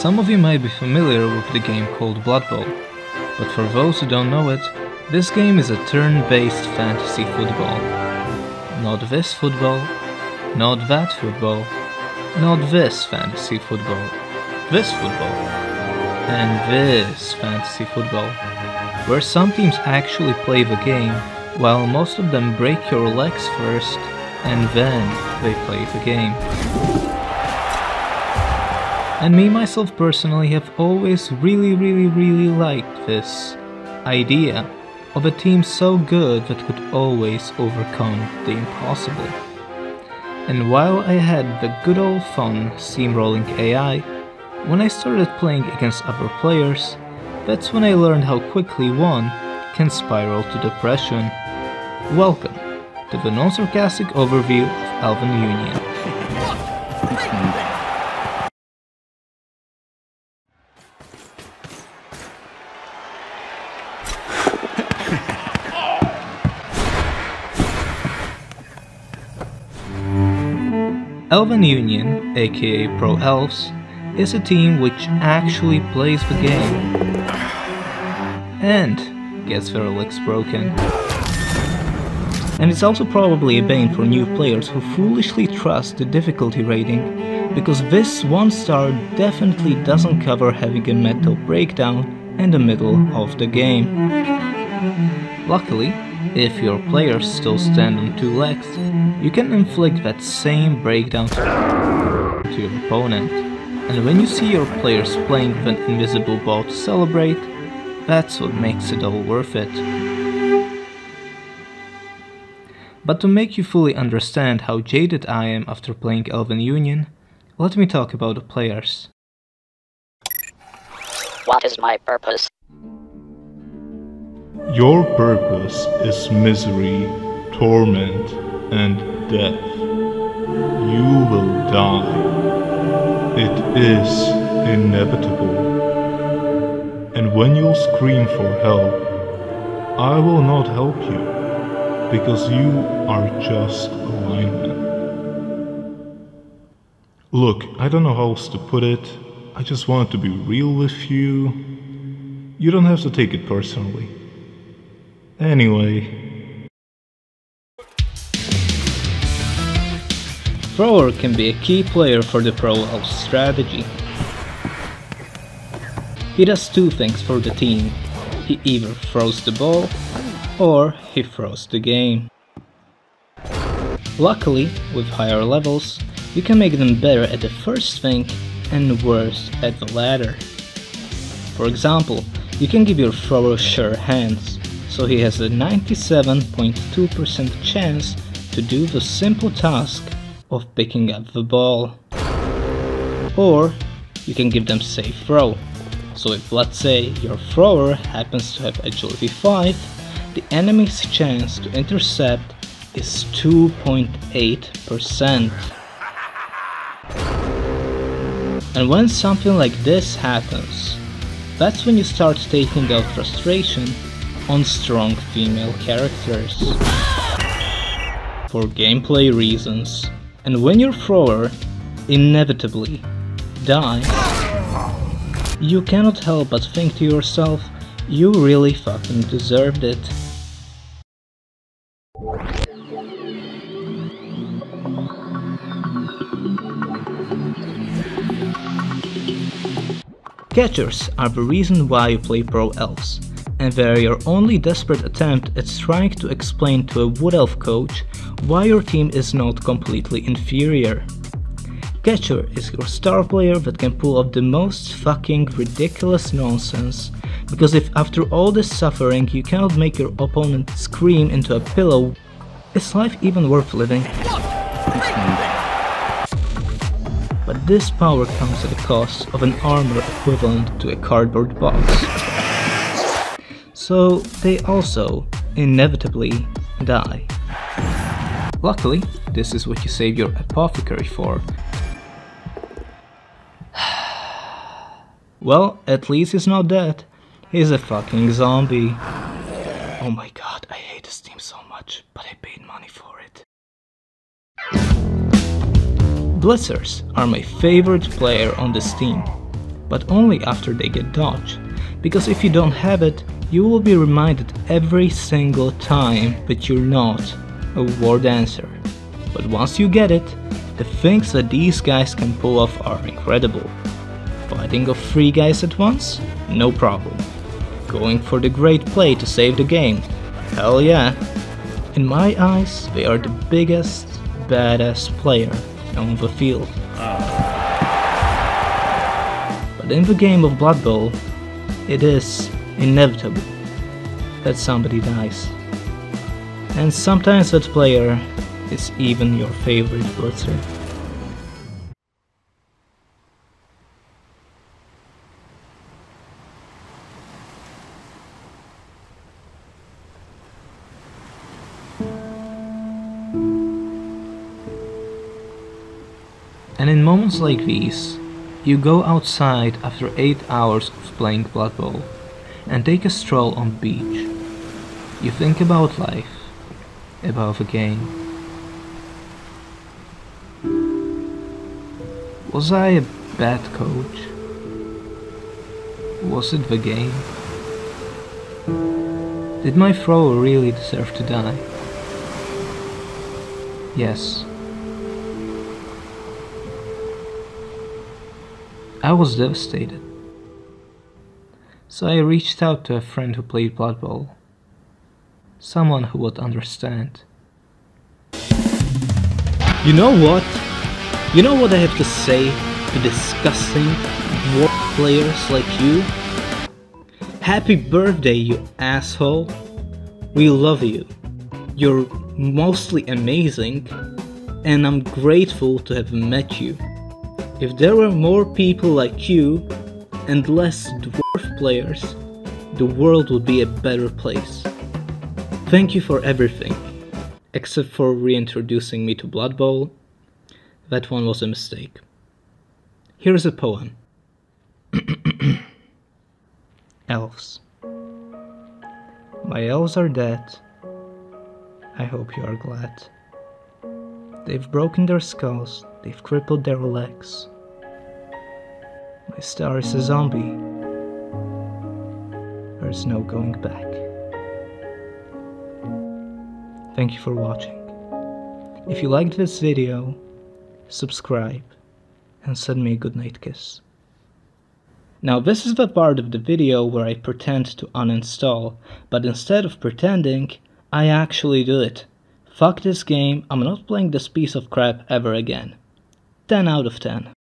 Some of you might be familiar with the game called Blood Bowl, but for those who don't know it, this game is a turn-based fantasy football. Not this football, not that football, not this fantasy football, this football, and this fantasy football, where some teams actually play the game, while most of them break your legs first, and then they play the game. And me myself personally have always really liked this idea of a team so good that could always overcome the impossible. And while I had the good old fun steamrolling AI, when I started playing against other players, that's when I learned how quickly one can spiral to depression. Welcome to the non-sarcastic overview of Elven Union. Elven Union, aka Pro Elves, is a team which actually plays the game and gets their legs broken. And it's also probably a bane for new players who foolishly trust the difficulty rating, because this 1-star definitely doesn't cover having a mental breakdown in the middle of the game. Luckily, if your players still stand on 2 legs, you can inflict that same breakdown to your opponent. And when you see your players playing with an invisible ball to celebrate, that's what makes it all worth it. But to make you fully understand how jaded I am after playing Elven Union, let me talk about the players. What is my purpose? Your purpose is misery, torment, and death. You will die. It is inevitable. And when you scream for help, I will not help you, because you are just a lineman. Look, I don't know how else to put it. I just wanted to be real with you. You don't have to take it personally. Anyway. Thrower can be a key player for the Pro Elf strategy. He does 2 things for the team. He either throws the ball, or he throws the game. Luckily, with higher levels, you can make them better at the first thing and worse at the latter. For example, you can give your thrower sure hands, so he has a 97.2% chance to do the simple task of picking up the ball. Or you can give them safe throw, so if, let's say, your thrower happens to have agility 5, the enemy's chance to intercept is 2.8%. And when something like this happens, that's when you start taking out frustration on strong female characters for gameplay reasons. And when your thrower inevitably dies, you cannot help but think to yourself, you really fucking deserved it. Catchers are the reason why you play Pro Elves, and they're your only desperate attempt at trying to explain to a Wood Elf coach why your team is not completely inferior. Catcher is your star player that can pull off the most fucking ridiculous nonsense, because if after all this suffering you cannot make your opponent scream into a pillow, is life even worth living? But this power comes at the cost of an armor equivalent to a cardboard box. So they also inevitably die. Luckily, this is what you save your apothecary for. Well, at least he's not dead. He's a fucking zombie. Oh my god, I hate this team so much, but I paid money for it. Blitzers are my favorite player on this team. but only after they get dodged, because if you don't have it, you will be reminded every single time that you're not a war dancer. But once you get it, the things that these guys can pull off are incredible. Fighting off 3 guys at once? No problem. Going for the great play to save the game? Hell yeah. In my eyes, they are the biggest badass player on the field. But in the game of Blood Bowl, it is inevitable that somebody dies. And sometimes that player is even your favorite blitzer. And in moments like these, you go outside after 8 hours of playing Blood Bowl and take a stroll on the beach. You think about life, about the game. Was I a bad coach? Was it the game? Did my thrower really deserve to die? Yes. I was devastated. So I reached out to a friend who played Blood Bowl. Someone who would understand. You know what? You know what I have to say to disgusting war players like you? Happy birthday, you asshole! We love you. You're mostly amazing, and I'm grateful to have met you. If there were more people like you, and less dwarf players, the world would be a better place. Thank you for everything, except for reintroducing me to Blood Bowl. That one was a mistake. Here's a poem. Elves. My elves are dead. I hope you are glad. They've broken their skulls, they've crippled their legs. My star is a zombie. There's no going back. Thank you for watching. If you liked this video, subscribe and send me a goodnight kiss. Now this is the part of the video where I pretend to uninstall, but instead of pretending, I actually do it. Fuck this game, I'm not playing this piece of crap ever again. 10 out of 10.